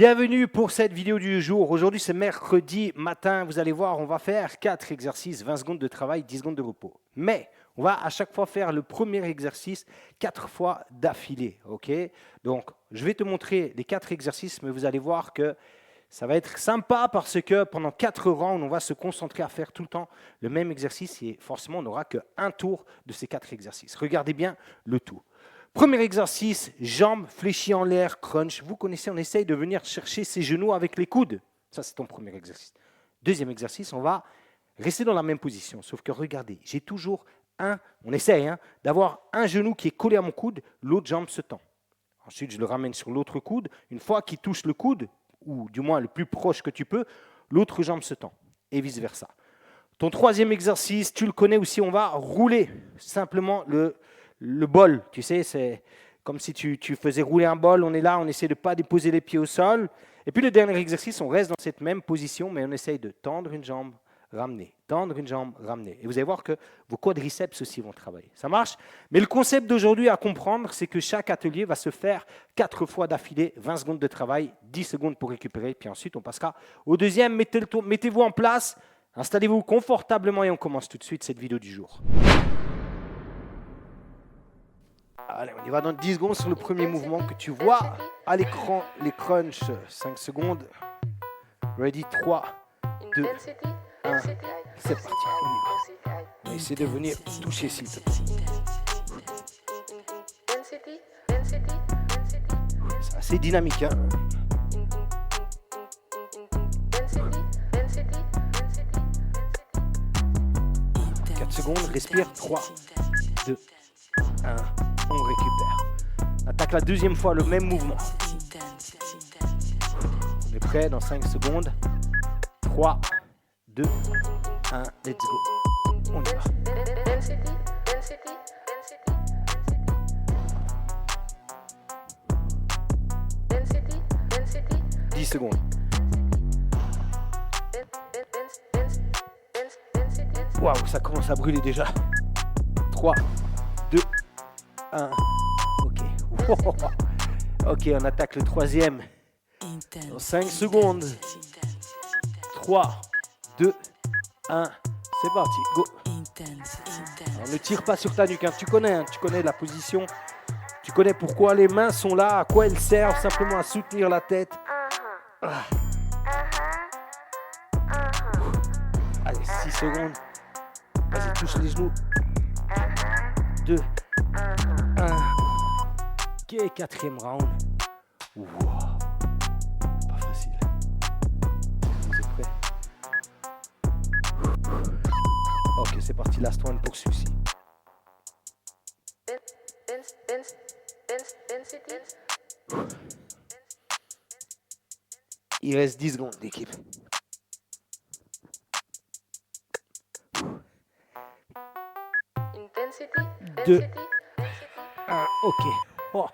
Bienvenue pour cette vidéo du jour. Aujourd'hui, c'est mercredi matin. Vous allez voir, on va faire 4 exercices, 20 secondes de travail, 10 secondes de repos. Mais on va à chaque fois faire le premier exercice 4 fois d'affilée. Okay, donc, je vais te montrer les 4 exercices, mais vous allez voir que ça va être sympa parce que pendant 4 rounds, on va se concentrer à faire tout le temps le même exercice et forcément, on n'aura qu'un tour de ces 4 exercices. Regardez bien le tout. Premier exercice, jambes fléchies en l'air, crunch. Vous connaissez, on essaye de venir chercher ses genoux avec les coudes. Ça, c'est ton premier exercice. Deuxième exercice, on va rester dans la même position. Sauf que regardez, j'ai toujours on essaye d'avoir un genou qui est collé à mon coude, l'autre jambe se tend. Ensuite, je le ramène sur l'autre coude. Une fois qu'il touche le coude, ou du moins le plus proche que tu peux, l'autre jambe se tend. Et vice-versa. Ton troisième exercice, tu le connais aussi, on va rouler simplement le bol, tu sais, c'est comme si tu faisais rouler un bol, on est là, on essaie de ne pas déposer les pieds au sol. Et puis le dernier exercice, on reste dans cette même position, mais on essaye de tendre une jambe, ramener, tendre une jambe, ramener. Et vous allez voir que vos quadriceps aussi vont travailler. Ça marche? Mais le concept d'aujourd'hui à comprendre, c'est que chaque atelier va se faire 4 fois d'affilée, 20 secondes de travail, 10 secondes pour récupérer, puis ensuite on passera au deuxième. Mettez-vous en place, installez-vous confortablement et on commence tout de suite cette vidéo du jour. Allez, on y va dans 10 secondes sur le premier mouvement que tu vois à l'écran, les crunchs, 5 secondes. Ready, 3, 2, 1, c'est parti, on y va. On va essayer de venir toucher s'il te plaît. C'est assez dynamique, hein. 4 secondes, respire, 3, 2, 1. On récupère. Attaque la deuxième fois le même mouvement. On est prêt dans 5 secondes. 3, 2, 1, let's go. On y va. 10 secondes. Waouh, ça commence à brûler déjà. 3, 2, 1, ok. Ok, on attaque le troisième dans 5 secondes. 3, 2, 1, c'est parti, go. Alors, ne tire pas sur ta nuque, hein. Tu connais la position. Tu connais pourquoi les mains sont là, à quoi elles servent, simplement à soutenir la tête. Ah. Allez, 6 secondes. Vas-y, touche les genoux. 2, 1. Ok, quatrième round. Wow. Pas facile. Vous êtes prêts? Ok, c'est parti. Last one pour celui-ci. Il reste 10 secondes d'équipe. 2, 1, ok. Oh,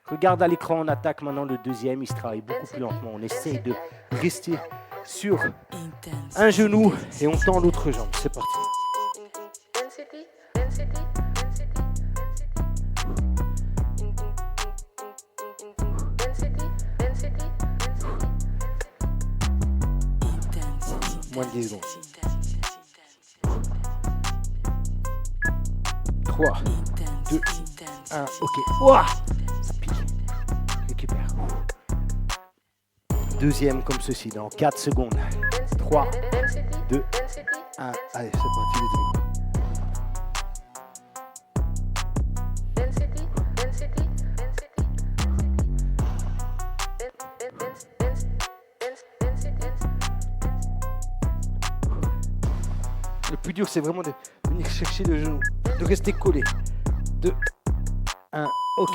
regarde à l'écran, on attaque maintenant le deuxième. Il se travaille beaucoup plus lentement. On essaye de rester sur un genou et on tend l'autre jambe. C'est parti. Moins de 10 secondes. 3, 2, 1, ok. Ouah, ça pique. Récupère. Deuxième comme ceci dans 4 secondes. 3, 2, 1. Allez, c'est parti, let's go. Le plus dur, c'est vraiment de venir chercher le genou, de rester collé. 2, 1, ok.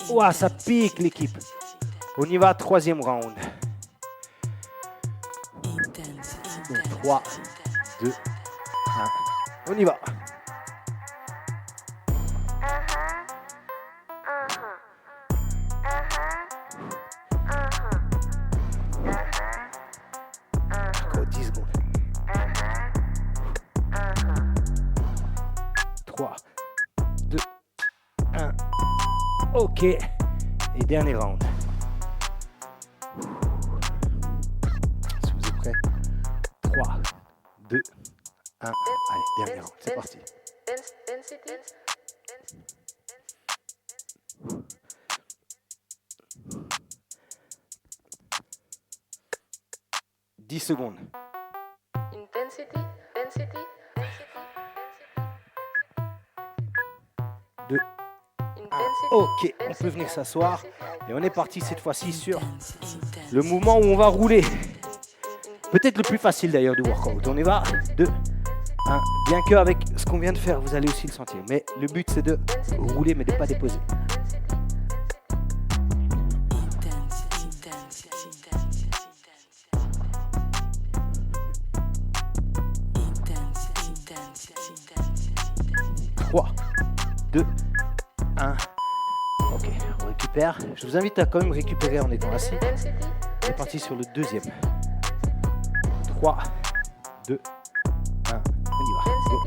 Ouah, ça pique l'équipe. On y va, troisième round. 3, 2, 1. On y va. Encore 10 secondes. 3, 2, 1. Ok. Et dernier round. 2, 1. Allez, dernier round, c'est parti. 10 secondes. 2. Ok, on peut venir s'asseoir. Et on est parti cette fois-ci sur le mouvement où on va rouler. Peut-être le plus facile d'ailleurs du workout. On y va. 2, 1. Bien qu'avec ce qu'on vient de faire, vous allez aussi le sentir. Mais le but, c'est de rouler, mais de ne pas déposer. Trois, 2, 1. Ok, on récupère. Je vous invite à quand même récupérer en étant assis. On est parti sur le deuxième. 3, 2, 1. On y va. Go.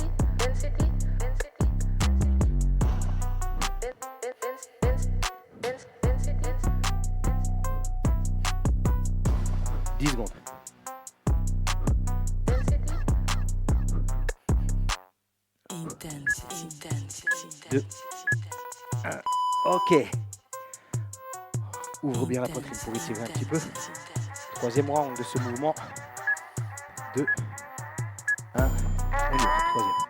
10 secondes. 2, 1. Ok. Ouvre bien la poitrine pour étirer un petit peu. Troisième round de ce mouvement. 2, 1. On y va. Troisième.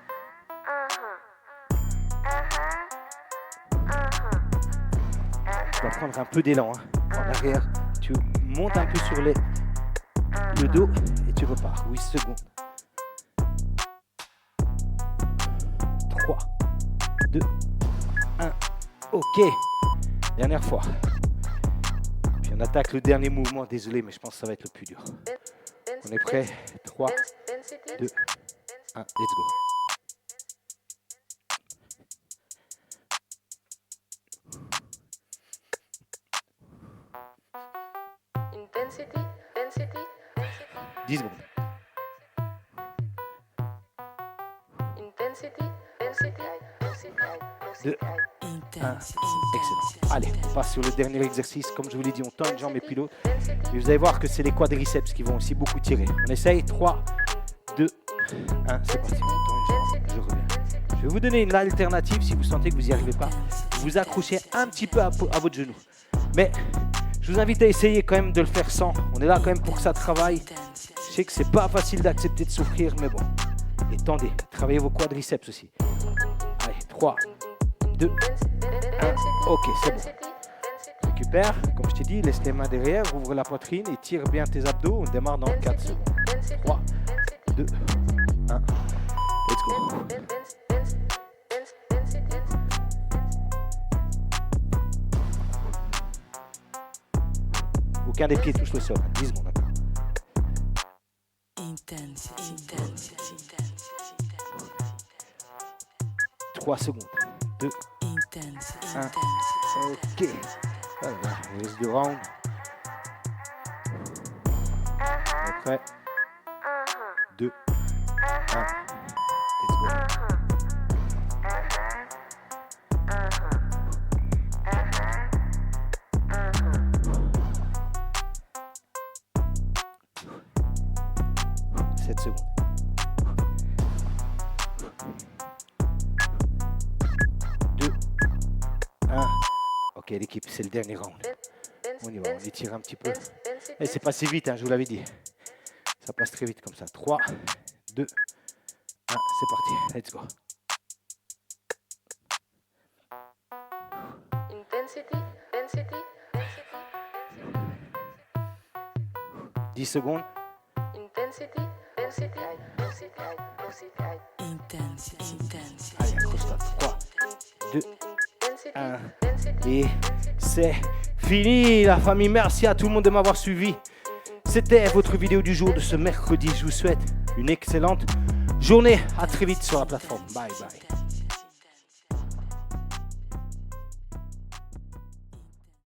Tu vas prendre un peu d'élan. En arrière, tu montes un peu sur le dos et tu repars. 8 secondes. 3, 2, 1. Ok. Dernière fois. Puis on attaque le dernier mouvement. Désolé, mais je pense que ça va être le plus dur. On est prêt. 3, 2, 1. Let's go. Intensity. 10 secondes. 2, 1. Excellent. Allez, on passe sur le dernier exercice. Comme je vous l'ai dit, on tend une jambe et puis l'autre. Et vous allez voir que c'est les quadriceps qui vont aussi beaucoup tirer. On essaye. 3, 2, 1. C'est parti. On tend une jambe. Je reviens. Je vais vous donner une alternative si vous sentez que vous n'y arrivez pas. Vous accrochez un petit peu à votre genou. Mais je vous invite à essayer quand même de le faire sans. On est là quand même pour que ça travaille. Je sais que c'est pas facile d'accepter de souffrir, mais bon. Et tendez. Travaillez vos quadriceps aussi. Allez, 3, 2, 1. Ok, c'est bon. Récupère. Comme je t'ai dit, laisse les mains derrière, ouvre la poitrine et tire bien tes abdos. On démarre dans 4 secondes. 3, 2, 1. Let's go. Aucun des pieds touche le sol. 10 secondes. 3 secondes. 2, 1. Ok. Voilà, on reste du round. On est prêt. 2, 1. Let's go. Secondes. 2, 1. Ok l'équipe, c'est le dernier round. On y va, on étire un petit peu. Et c'est passé vite, hein, je vous l'avais dit. Ça passe très vite comme ça. 3, 2, 1, c'est parti. Let's go. 10 secondes. Allez, accroche-toi. 3, 2, 1. Et c'est fini, la famille. Merci à tout le monde de m'avoir suivi. C'était votre vidéo du jour de ce mercredi. Je vous souhaite une excellente journée. À très vite sur la plateforme. Bye bye.